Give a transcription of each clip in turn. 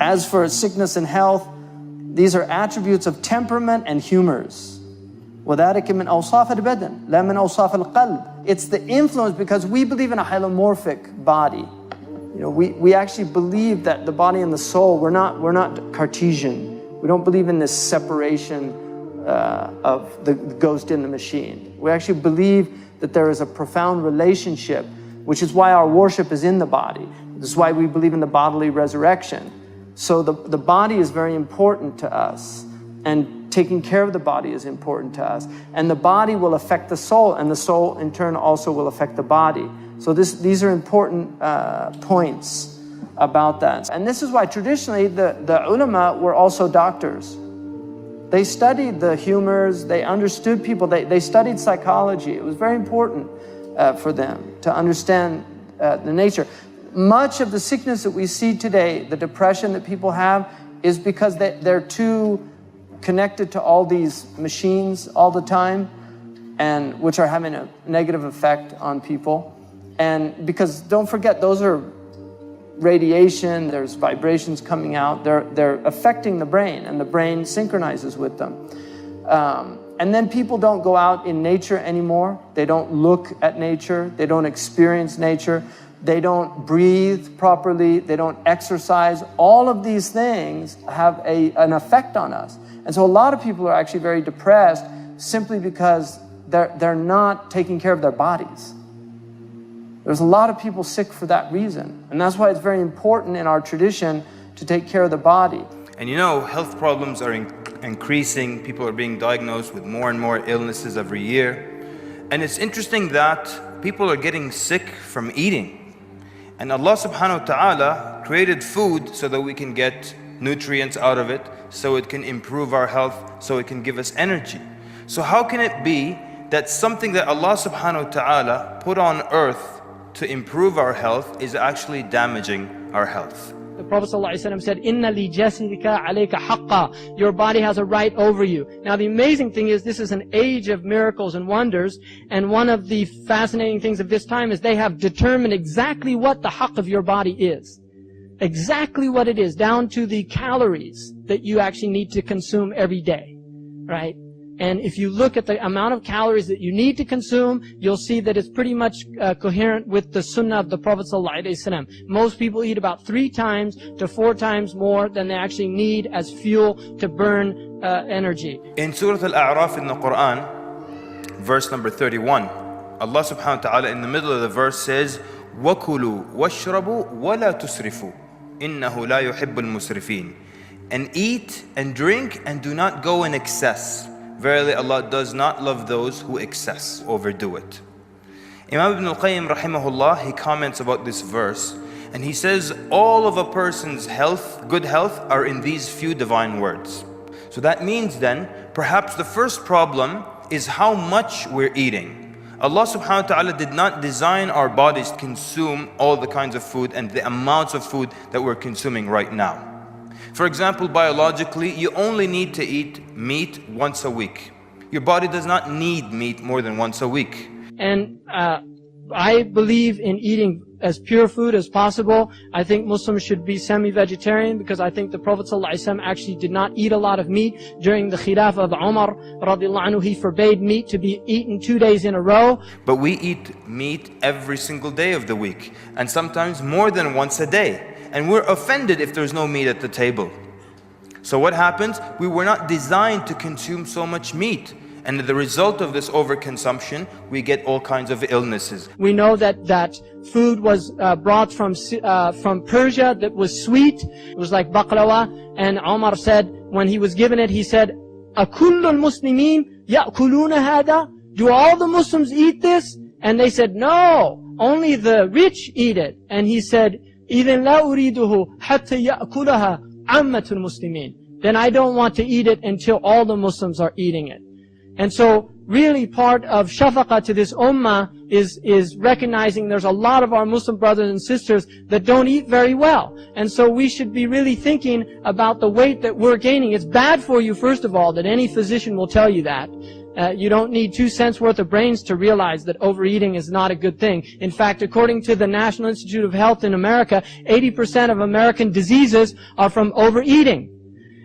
As for sickness and health, these are attributes of temperament and humors. وَذَلِكَ مِنْ أَوْصَافِ الْبَدَنِ لَا مِنْ أَوْصَافِ الْقَلْبِ. It's the influence, because we believe in a hylomorphic body. We actually believe that the body and the soul, we're not Cartesian. We don't believe in this separation of the ghost in the machine. We actually believe that there is a profound relationship, which is why our worship is in the body. This is why we believe in the bodily resurrection. So the body is very important to us, and taking care of the body is important to us. And the body will affect the soul, and the soul in turn also will affect the body. So these are important points about that. And this is why traditionally the ulama were also doctors. They studied the humors, they understood people, they studied psychology. It was very important for them to understand the nature. Much of the sickness that we see today, the depression that people have, is because they're too connected to all these machines all the time, and which are having a negative effect on people. And because don't forget, those are radiation, there's vibrations coming out, they're affecting the brain, and the brain synchronizes with them. And then people don't go out in nature anymore. They don't look at nature, they don't experience nature, they don't breathe properly, they don't exercise. All of these things have an effect on us. And so a lot of people are actually very depressed simply because they're not taking care of their bodies. There's a lot of people sick for that reason. And that's why it's very important in our tradition to take care of the body. And health problems are increasing. People are being diagnosed with more and more illnesses every year. And it's interesting that people are getting sick from eating. And Allah subhanahu wa ta'ala created food so that we can get nutrients out of it, so it can improve our health, so it can give us energy. So how can it be that something that Allah subhanahu wa ta'ala put on earth to improve our health is actually damaging our health? The Prophet ﷺ said, "Inna li jasadika alayka haqqa." Your body has a right over you. Now the amazing thing is, this is an age of miracles and wonders, and one of the fascinating things of this time is they have determined exactly what the haqq of your body is. Exactly what it is, down to the calories that you actually need to consume every day, right? And if you look at the amount of calories that you need to consume, you'll see that it's pretty much coherent with the sunnah of the Prophet ﷺ. Most people eat about 3 times to 4 times more than they actually need as fuel to burn energy. In Surah Al-A'raf in the Quran, verse number 31, Allah subhanahu wa ta'ala in the middle of the verse says, وَكُلُوا وَاشْرَبُوا وَلَا تُسْرِفُوا إِنَّهُ لَا يُحِبُّ الْمُسْرِفِينَ. And eat and drink and do not go in excess. Verily, Allah does not love those who overdo it. Imam Ibn al-Qayyim rahimahullah, he comments about this verse, and he says all of a person's health, good health, are in these few divine words. So that means then, perhaps the first problem is how much we're eating. Allah subhanahu wa ta'ala did not design our bodies to consume all the kinds of food and the amounts of food that we're consuming right now. For example, biologically, you only need to eat meat once a week. Your body does not need meat more than once a week. And I believe in eating as pure food as possible. I think Muslims should be semi-vegetarian, because I think the Prophet ﷺ actually did not eat a lot of meat. During the Khilafah of Umar radiallahu anhu, he forbade meat to be eaten 2 days in a row. But we eat meat every single day of the week, and sometimes more than once a day. And we're offended if there's no meat at the table. So what happens? We were not designed to consume so much meat. And the result of this overconsumption, we get all kinds of illnesses. We know that food was brought from Persia that was sweet. It was like baklava. And Umar said, when he was given it, he said, أَكُلُّ الْمُسْلِمِينَ يَأْكُلُونَ هَذَا? Do all the Muslims eat this? And they said, no, only the rich eat it. And he said, إِذٍ لَا أُرِيدُهُ حَتَّى يَأْكُلَهَا عَامَّةُ الْمُسْلِمِينَ. Then I don't want to eat it until all the Muslims are eating it. And so really part of shafaqah to this ummah is recognizing there's a lot of our Muslim brothers and sisters that don't eat very well. And so we should be really thinking about the weight that we're gaining. It's bad for you, first of all, that any physician will tell you that You don't need 2 cents worth of brains to realize that overeating is not a good thing. In fact, according to the National Institute of Health in America, 80% of American diseases are from overeating.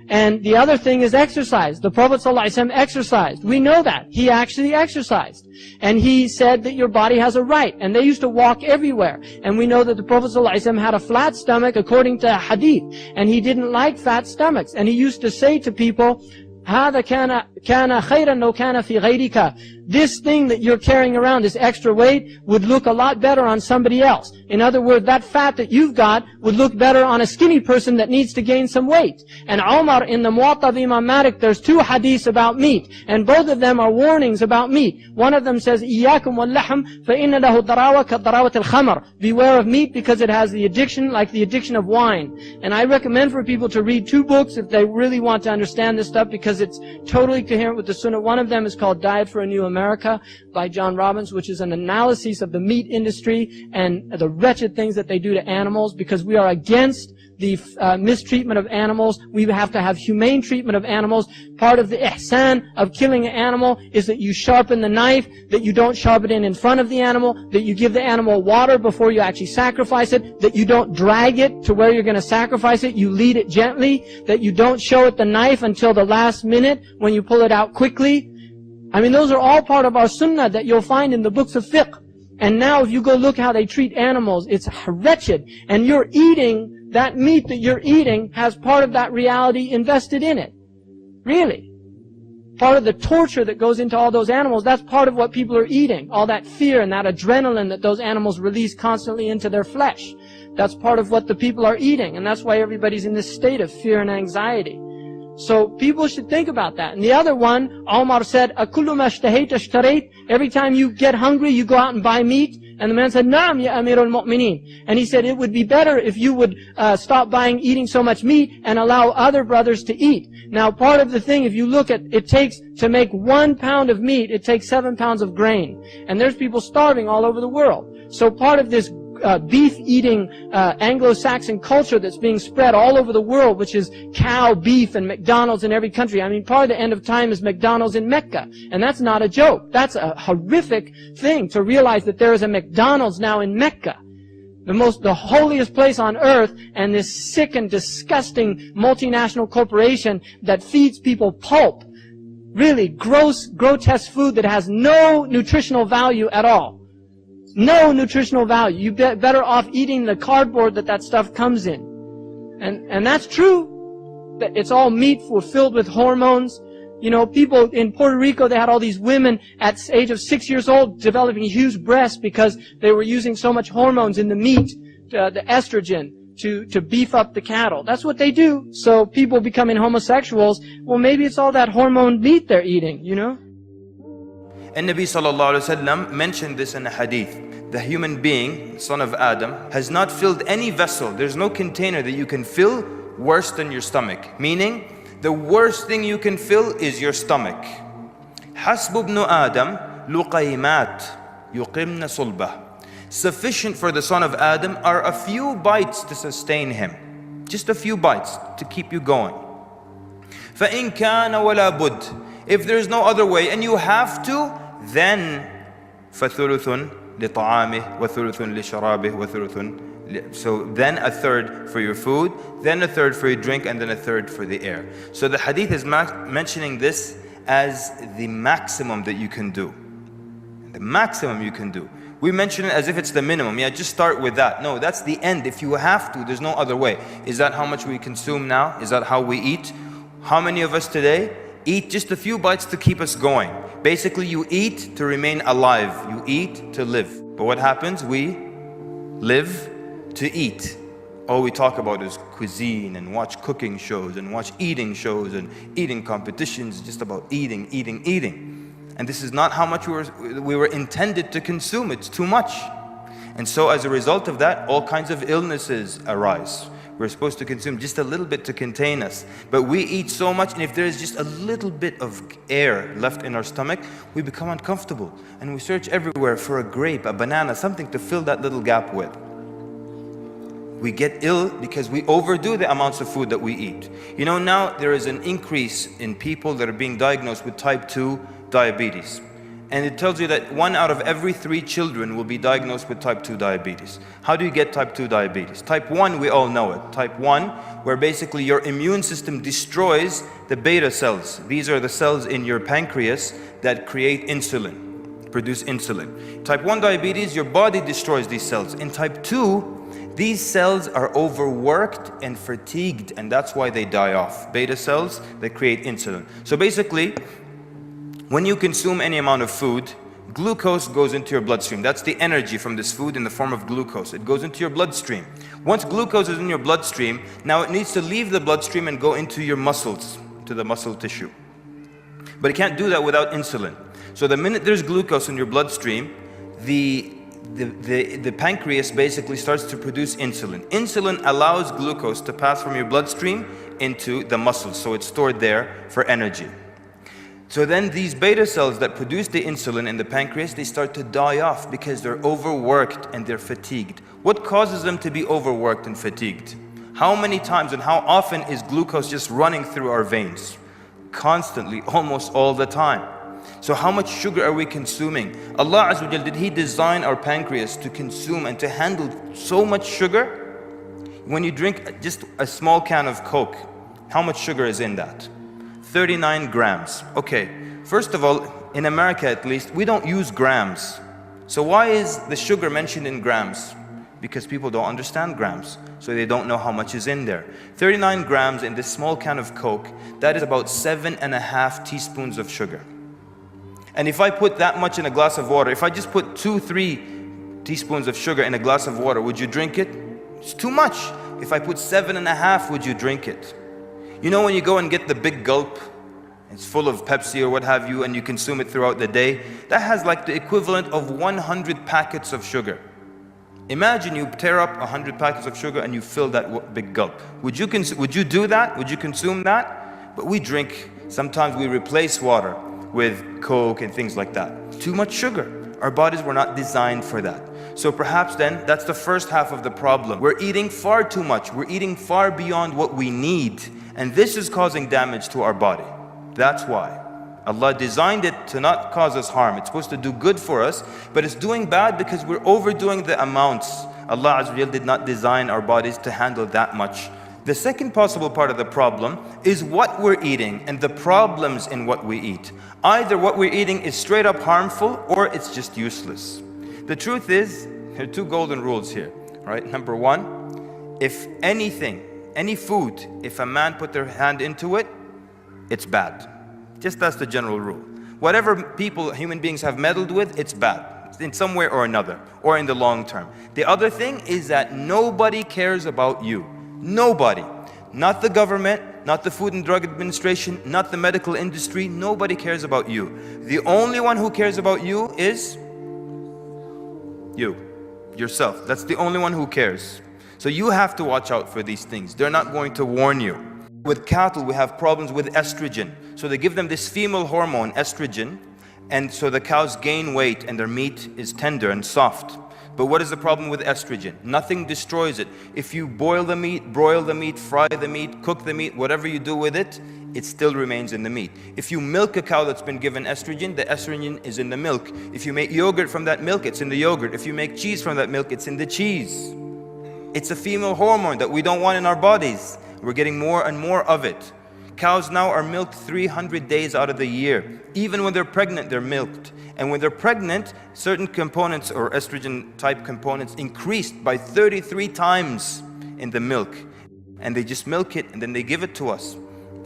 And the other thing is exercise. The Prophet ﷺ exercised. We know that. He actually exercised. And he said that your body has a right. And they used to walk everywhere. And we know that the Prophet ﷺ had a flat stomach according to a hadith. And he didn't like fat stomachs. And he used to say to people, هذا كان خيرا لو كان في غيرك. This thing that you're carrying around, this extra weight, would look a lot better on somebody else. In other words, that fat that you've got would look better on a skinny person that needs to gain some weight. And Umar, in the Muwatta of Imam Malik, there's 2 hadiths about meat. And both of them are warnings about meat. One of them says, إِيَّاكُمْ وَاللَّحْمِ فَإِنَّ لَهُ ضَرَاوَةَ كَضَرَاوَةِ الْخَمَرِ. Beware of meat because it has the addiction, like the addiction of wine. And I recommend for people to read 2 books if they really want to understand this stuff, because it's totally coherent with the Sunnah. One of them is called Diet for a New America by John Robbins, which is an analysis of the meat industry and the wretched things that they do to animals, because we are against the mistreatment of animals. We have to have humane treatment of animals. Part of the ihsan of killing an animal is that you sharpen the knife, that you don't sharpen it in front of the animal, that you give the animal water before you actually sacrifice it, that you don't drag it to where you're going to sacrifice it, you lead it gently, that you don't show it the knife until the last minute when you pull it out quickly. I mean, those are all part of our sunnah that you'll find in the books of fiqh. And now if you go look how they treat animals, it's wretched. And you're eating, that meat that you're eating has part of that reality invested in it. Really. Part of the torture that goes into all those animals, that's part of what people are eating. All that fear and that adrenaline that those animals release constantly into their flesh. That's part of what the people are eating. And that's why everybody's in this state of fear and anxiety. So people should think about that. And the other one, Umar said, أَكُلُّ مَا اشْتَهَيْتَ اشْتَرَيْتَ. Every time you get hungry, you go out and buy meat. And the man said, نَعَمْ يَا أَمِيرُ الْمُؤْمِنِينَ. And he said, it would be better if you would stop eating so much meat and allow other brothers to eat. Now, part of the thing, if you look at, it takes, to make 1 pound of meat, it takes 7 pounds of grain. And there's people starving all over the world. So part of this beef-eating Anglo-Saxon culture that's being spread all over the world, which is cow, beef, and McDonald's in every country. I mean, part of the end of time is McDonald's in Mecca. And that's not a joke. That's a horrific thing to realize that there is a McDonald's now in Mecca. The holiest place on earth, and this sick and disgusting multinational corporation that feeds people pulp. Really gross, grotesque food that has no nutritional value at all. No nutritional value. You're better off eating the cardboard that stuff comes in. And that's true. It's all meat filled with hormones. You know, people in Puerto Rico, they had all these women at the age of 6 years old developing huge breasts because they were using so much hormones in the meat, the estrogen, to beef up the cattle. That's what they do. So people becoming homosexuals, well, maybe it's all that hormone meat they're eating, you know? And Nabi sallallahu alayhi wa sallam mentioned this in a hadith. The human being, son of Adam, has not filled any vessel. There's no container that you can fill worse than your stomach. Meaning, the worst thing you can fill is your stomach. حسب ابن آدم لقيمات يقمن صلبه. Sufficient for the son of Adam are a few bites to sustain him. Just a few bites to keep you going. فإن كان ولا بد. If there's no other way and you have to, then فثلث لطعامه وثلث لشرابه وثلث. So then a third for your food, then a third for your drink, and then a third for the air. So the hadith is mentioning this as the maximum that you can do. The maximum you can do. We mention it as if it's the minimum. Yeah, just start with that. No, that's the end. If you have to, there's no other way. Is that how much we consume now? Is that how we eat? How many of us today eat just a few bites to keep us going? Basically, you eat to remain alive. You eat to live. But what happens? We live to eat. All we talk about is cuisine and watch cooking shows and watch eating shows and eating competitions, just about eating, eating, eating. And this is not how much we were intended to consume. It's too much. And so as a result of that, all kinds of illnesses arise. We're supposed to consume just a little bit to contain us. But we eat so much, and if there is just a little bit of air left in our stomach, we become uncomfortable. And we search everywhere for a grape, a banana, something to fill that little gap with. We get ill because we overdo the amounts of food that we eat. You know, now there is an increase in people that are being diagnosed with type 2 diabetes. And it tells you that 1 out of every 3 children will be diagnosed with type 2 diabetes. How do you get type 2 diabetes? Type 1, we all know it. Type 1, where basically your immune system destroys the beta cells. These are the cells in your pancreas that create insulin, produce insulin. Type 1 diabetes, your body destroys these cells. In type 2, these cells are overworked and fatigued, and that's why they die off. Beta cells that create insulin. So basically, when you consume any amount of food, glucose goes into your bloodstream. That's the energy from this food in the form of glucose. It goes into your bloodstream. Once glucose is in your bloodstream, now it needs to leave the bloodstream and go into your muscles, to the muscle tissue. But it can't do that without insulin. So the minute there's glucose in your bloodstream, the pancreas basically starts to produce insulin. Insulin allows glucose to pass from your bloodstream into the muscles, so it's stored there for energy. So then these beta cells that produce the insulin in the pancreas, they start to die off because they're overworked and they're fatigued. What causes them to be overworked and fatigued? How many times and how often is glucose just running through our veins? Constantly, almost all the time. So how much sugar are we consuming? Allah Azza wa Jal, did He design our pancreas to consume and to handle so much sugar? When you drink just a small can of Coke, how much sugar is in that? 39 grams. Okay, first of all, in America at least, we don't use grams. So why is the sugar mentioned in grams? Because people don't understand grams, so they don't know how much is in there. 39 grams in this small can of Coke, that is about 7.5 teaspoons of sugar. And if I put that much in a glass of water, if I just put 2-3 teaspoons of sugar in a glass of water, would you drink it? It's too much. If I put 7.5, would you drink it? You know when you go and get the big gulp, it's full of Pepsi or what have you, and you consume it throughout the day, that has like the equivalent of 100 packets of sugar. Imagine you tear up 100 packets of sugar and you fill that big gulp. Would you do that? Would you consume that? But we drink, sometimes we replace water with Coke and things like that. Too much sugar. Our bodies were not designed for that. So perhaps then, that's the first half of the problem. We're eating far too much. We're eating far beyond what we need. And this is causing damage to our body. That's why. Allah designed it to not cause us harm. It's supposed to do good for us, but it's doing bad because we're overdoing the amounts. Allah Azza wa Jal did not design our bodies to handle that much. The second possible part of the problem is what we're eating and the problems in what we eat. Either what we're eating is straight up harmful or it's just useless. The truth is, there are 2 golden rules here, right? Number 1, if anything, any food, if a man put their hand into it, it's bad. Just that's the general rule. Whatever people, human beings have meddled with, it's bad in some way or another, or in the long term. The other thing is that nobody cares about you. Nobody. Not the government, not the Food and Drug Administration, not the medical industry. Nobody cares about you. The only one who cares about you is you, yourself. That's the only one who cares. So you have to watch out for these things. They're not going to warn you. With cattle, we have problems with estrogen. So they give them this female hormone, estrogen, and so the cows gain weight and their meat is tender and soft. But what is the problem with estrogen? Nothing destroys it. If you boil the meat, broil the meat, fry the meat, cook the meat, whatever you do with it, it still remains in the meat. If you milk a cow that's been given estrogen, the estrogen is in the milk. If you make yogurt from that milk, it's in the yogurt. If you make cheese from that milk, it's in the cheese. It's a female hormone that we don't want in our bodies. We're getting more and more of it. Cows now are milked 300 days out of the year. Even when they're pregnant, they're milked. And when they're pregnant, certain components or estrogen type components increased by 33 times in the milk. And they just milk it and then they give it to us.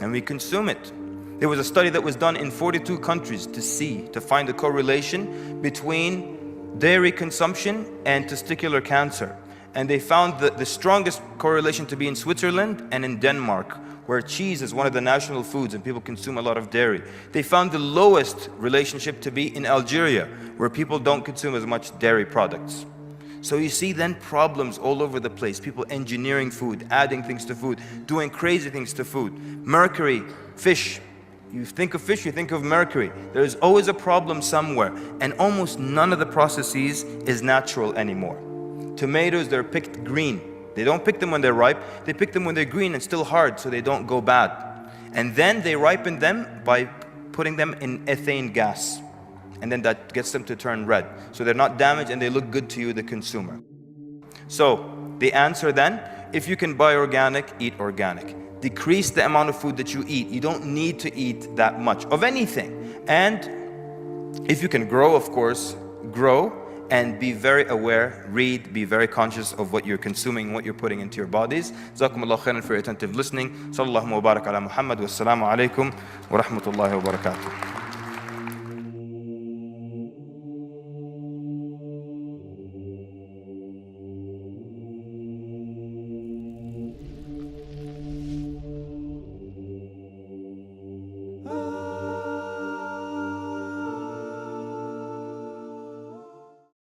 And we consume it. There was a study that was done in 42 countries to find a correlation between dairy consumption and testicular cancer. And they found the strongest correlation to be in Switzerland and in Denmark, where cheese is one of the national foods and people consume a lot of dairy. They found the lowest relationship to be in Algeria, where people don't consume as much dairy products. So you see then problems all over the place. People engineering food, adding things to food, doing crazy things to food. Mercury, fish. You think of fish, you think of mercury. There is always a problem somewhere. And almost none of the processes is natural anymore. Tomatoes, they're picked green. They don't pick them when they're ripe. They pick them when they're green and still hard so they don't go bad. And then they ripen them by putting them in ethane gas. And then that gets them to turn red. So they're not damaged and they look good to you, the consumer. So the answer then, if you can buy organic, eat organic. Decrease the amount of food that you eat. You don't need to eat that much of anything. And if you can grow, of course, grow and be very aware, read, be very conscious of what you're consuming, what you're putting into your bodies. Jazakumullah khairan for your attentive listening. Sallallahu wa barak ala Muhammad wa assalamu alaikum wa rahmatullahi wa barakatuh.